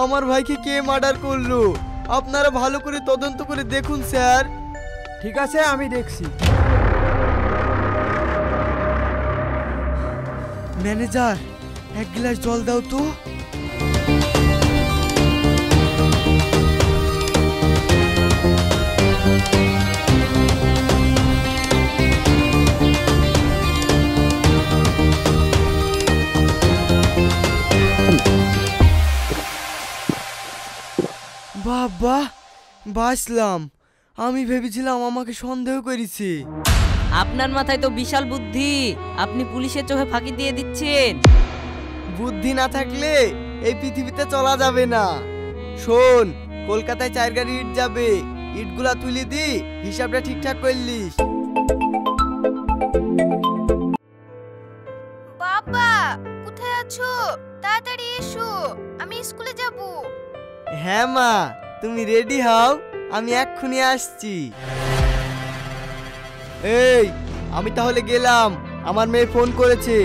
আমার ভাইকে কে মার্ডার করলো। আপনারা ভালো করে তদন্ত করে দেখুন স্যার। ঠিক আছে, আমি দেখছি। ম্যানেজার, এক গ্লাস জল দাও তো। বাবা, বাঁচলাম। আমি ভেবেছিলাম আমাকে সন্দেহ করেছে। আপনার মাথায় তো বিশাল বুদ্ধি, আপনি পুলিশের চোখে ফাঁকি দিয়ে দিচ্ছেন। বুদ্ধি না থাকলে এই পৃথিবীতে চলা যাবে না। শোন, কলকাতায় 4 গাড়ি ইট যাবে, ইটগুলা তুলে দি, হিসাবটা ঠিকঠাক করলিস। বাবা, কোথায় আছো? তাড়াতাড়ি এসো, আমি স্কুলে যাব। হ্যাঁ মা, তুমি রেডি হও, আমি এক্ষুনি আসছি। এই, আমি তাহলে গেলাম, আমার মেয়ে ফোন করেছে।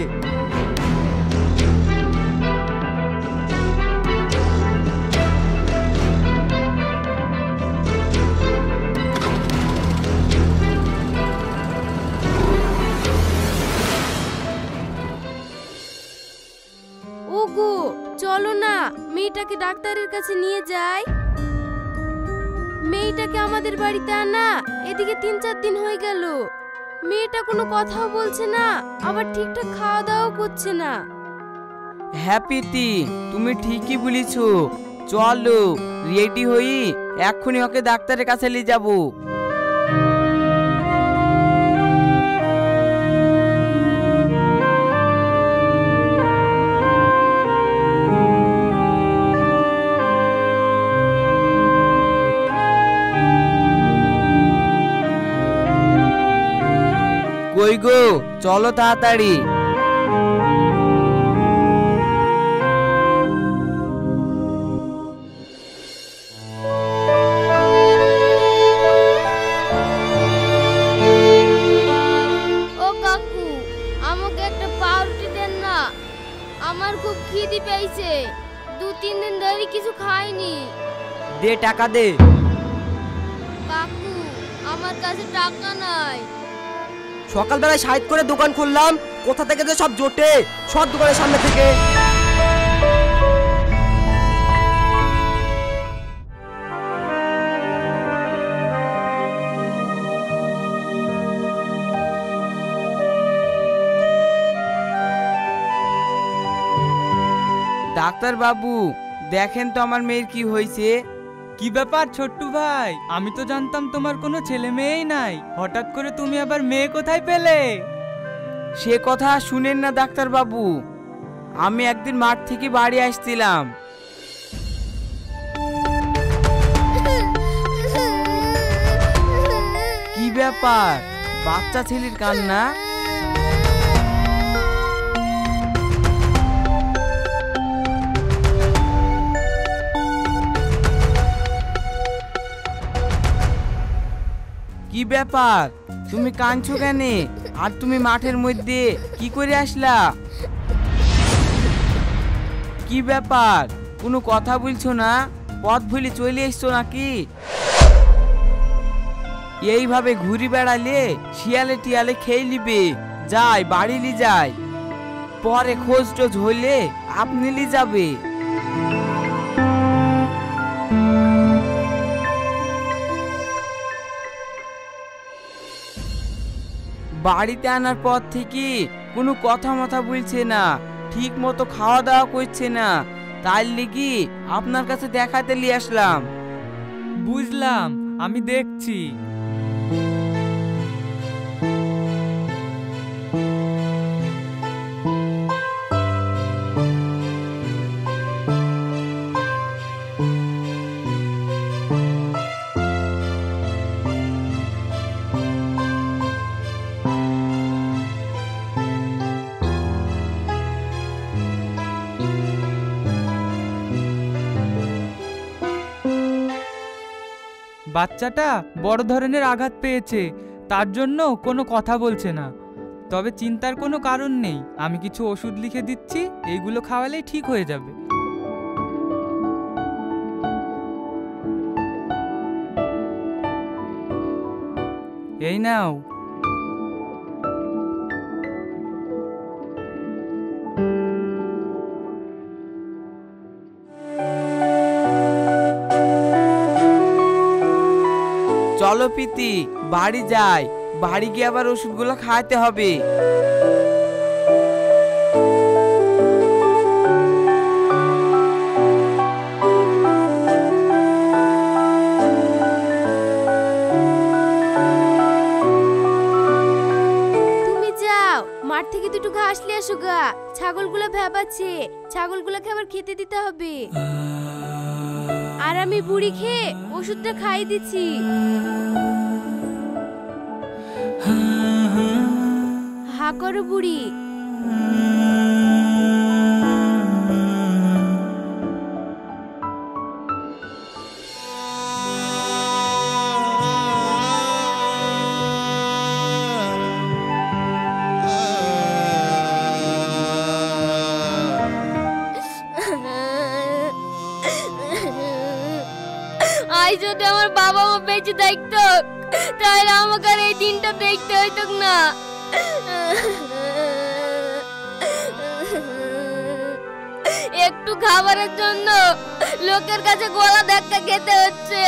ওগো, চলো না, মেয়েটাকে ডাক্তারের কাছে নিয়ে যাই। মেয়েটাকে আমাদের বাড়িতে আনা এদিকে 3-4 দিন হয়ে গেল। মেয়েটা কোনো কথাও বলছে না, আবার ঠিকঠাক খাওয়া দাওয়া করছে না। হ্যাঁ প্রীতি, তুমি ঠিকই বলেছো। চলো রেডি হই, এক্ষুনি ওকে ডাক্তারের কাছে নিয়ে যাবো। কই গো, চলো তাড়াতাড়ি। ও কাকু, আমাকে একটা পাউরুটি দেন না, আমার খুব খিদে পেয়েছে। 2-3 দিন ধরে কিছু খাইনি। দে, টাকা দে। কাকু, আমার কাছে টাকা নাই। সকালবেলায় 60 করে দোকান খুললাম, কোথা থেকে যে সব জোটে, সব দোকানের সামনে থেকে। ডাক্তার বাবু, দেখেন তো আমার মেয়ের কি হয়েছে। কি ব্যাপার ছোট্টু ভাই? আমি তো জানতাম তোমার কোনো ছেলে মেয়েই নাই, হঠাৎ করে তুমি আবার মেয়ে কোথায় পেলে? সে কথা শুনেন না ডাক্তার বাবু, আমি একদিন মাঠ থেকে বাড়ি আসছিলাম। কি ব্যাপার, বাচ্চা ছেলের কান্না? কি ব্যাপার, তুমি কাঁদছো কেন? আর তুমি মাঠের মধ্যে কি করে আসলা? কি ব্যাপার, কোনো কথা বলছো না? পথ ভুলে চলে এসছো নাকি? এইভাবে ঘুরি বেড়ালে শিয়ালে টিয়ালে খেয়ে নিবে। যাই, বাড়ি লি যাই, পরে খোঁজ টোজ হলে আপনি লি যাবে। বাড়িতে আনার পর থেকে কোনো কথা মথা বলছে না, ঠিক মতো খাওয়া দাওয়া করছে না, তাই লিগি আপনার কাছে দেখাতে নিয়ে আসলাম। বুঝলাম, আমি দেখছি। বাচ্চাটা বড় ধরনের আঘাত পেয়েছে, তার জন্য কোনো কথা বলছে না। তবে চিন্তার কোনো কারণ নেই, আমি কিছু ওষুধ লিখে দিচ্ছি, এইগুলো খাওয়ালেই ঠিক হয়ে যাবে। এই নাও। চলো প্রীতি, বাড়ি যাই। বাড়ি গিয়ে আবার ওষুধগুলো খাওয়াতে হবে। তুমি যাও, মাঠ থেকে দুটো ঘাস নিয়ে আসো গা। ছাগলগুলো ভেবাচ্ছে, ছাগলগুলোকে আবার খেতে দিতে হবে। আর আমি বুড়ি খেয়ে ওষুধটা খাইয়ে দিচ্ছি। হা করো বুড়ি। আজ যদি আমার বাবা মা বেঁচে থাকতো তাহলে আমাকে আর এই দিনটা দেখতে হইতো না। একটু খাবারের জন্য লোকের কাছে গলা ধাক্কা খেতে হচ্ছে।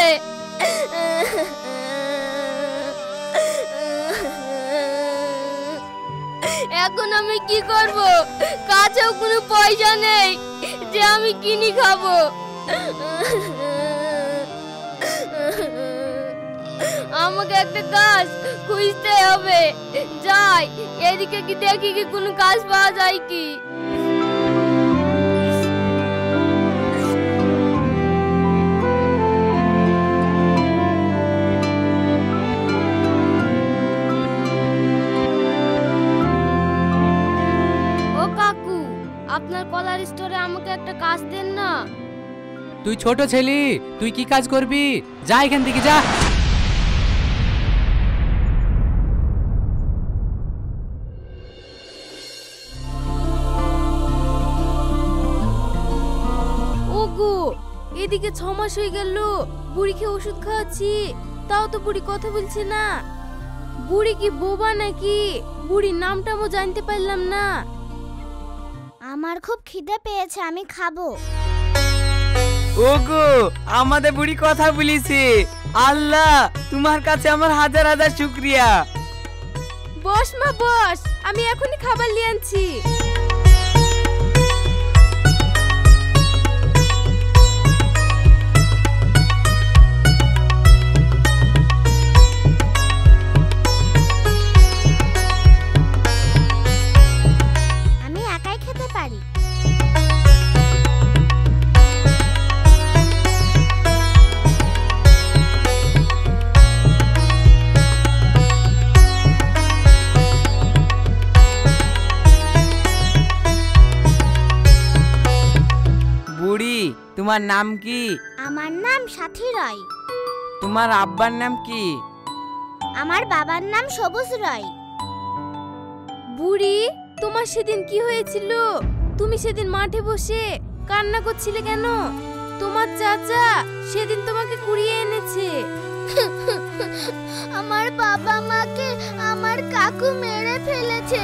এখন আমি কি করব? কাছেও কোনো পয়সা নেই যে আমি কিনে খাবো। আমাকে একটা কাজ খুঁজতে হবে। যাই, এদিকে কি দেখি কি কোনো কাজ পাওয়া যায় কি। ও কাকু, আপনার কলার স্টোরে আমাকে একটা কাজ দেন না। তুই ছোট ছেলে, তুই কি কাজ করবি? যা এখান থেকে যা। ওগো, এদিকে 6 মাস হয়ে গেল বুড়িকে ওষুধ খাওয়াচ্ছি, তাও তো বুড়ি কথা বলছে না। বুড়ি কি বোবা নাকি? বুড়ির নামটাও জানতে পারলাম না। আমার খুব খিদে পেয়েছে, আমি খাবো। ওগো, আমাদের বুড়ি কথা বলিছে। আল্লাহ, তোমার কাছে আমার হাজার হাজার শুকরিয়া। বস মা বস, আমি এখনই খাবার নিয়ে আনছি। আমি একাই খেতে পারি। বুড়ি, তোমার নাম কি? আমার নাম সাথী রয়। তোমার আব্বার নাম কি? আমার বাবার নাম সবুজ রয়। বুড়ি, তোমার সেদিন কি হয়েছিল? তুমি সেদিন মাঠে বসে কান্না করছিলে কেন? তোমার চাচা সেদিন তোমাকে কুড়িয়ে এনেছে। আমার বাবা মাকে আমার কাকু মেরে ফেলেছে।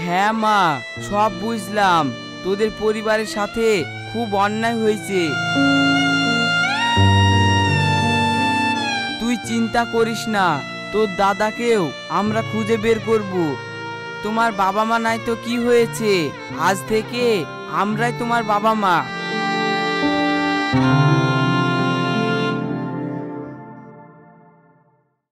হ্যাঁ মা, সব বুঝলাম। তোদের পরিবারের সাথে খুব অন্যায় হয়েছে। তুই চিন্তা করিস না, তোর দাদাকেও আমরা খুঁজে বের করব। তোমার বাবা মা নাই তো কি হয়েছে, আজ থেকে আমরাই তোমার বাবা মা।